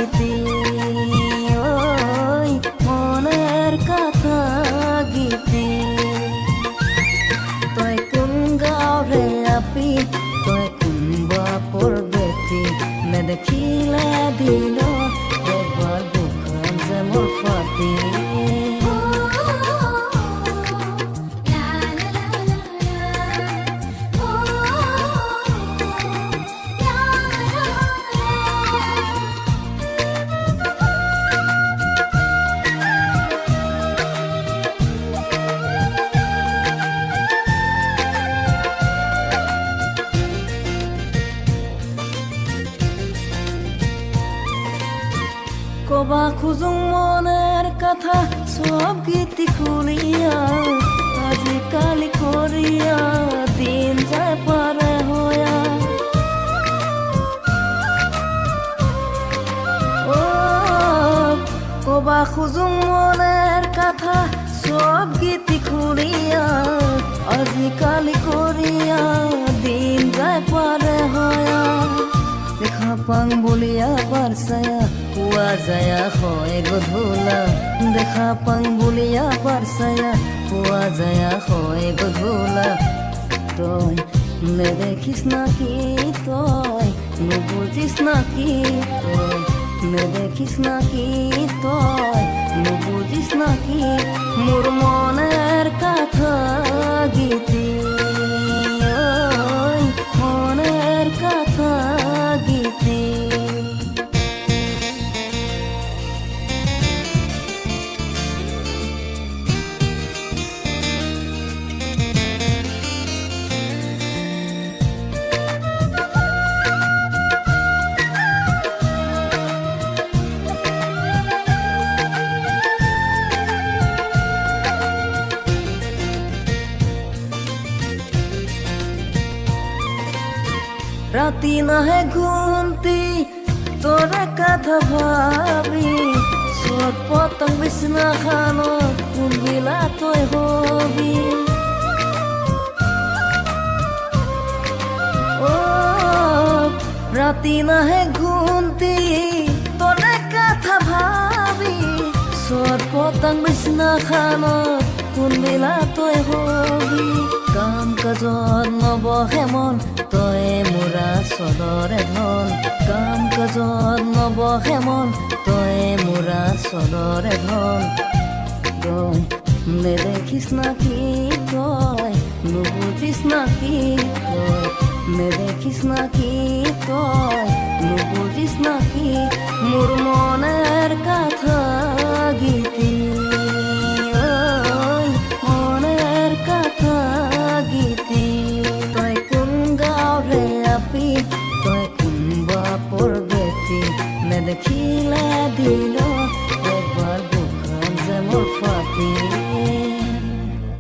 গীতি ওই মনের কথা গীতি তই কোন গাঁৱৰে আপি তই কোনবা পৰ্বতী নেদেখিলে দিল এবাৰ বুকুখন যে মোৰ ফাটি কবা খুঁজো মনের কথা সব গীতি খুলিয়া আজিকালি করিয়া দিন যায় পারে হইয়া ও কবা খুঁজো মনের কথা সব গীতি খুলিয়া আজিকালি করিয়া দিন যায় পারে হইয়া দেখা পাং বলিয়া বারসায়া পুয়া যায়া হয় গধূলা দেখা পাং বলিয়া বারসায়া পুয়া যায়া হয় গধূলা তই নেদেখিস নাকি তই নুবুজিস নাকি তই নেদেখিস নাকি তই নুবুজিস নাকি মোর মনের কথা গীতি ওই মনের কথা গীতি রাতি নাহে ঘুমতি তোরা কথা ভাবি সত পতং বিছনা খানো কোন বিলা তই হবি ও রাতি নাহে ঘুমতি তোরা কথা ভাবি সত পতং বিছনা খানো কোন বিলা তই হবি কাম কাজত নবহে মন তই মোৰা চদৰে ধন কাম কাজত নবহে মন তই মোৰা চদৰে ধন তই নেদেখিস নাকি তই নুবুজিস নাকি তই নেদেখিস নাকি তই নুবুজিস নাকি মোৰ মনের কথা গীতি ওই মনের কথা গীতি তই কোন গাঁৱৰে আপি তই কোনবা পৰ্বতী নেদেখিলে দিল এবাৰ বুকুখন যে মোৰ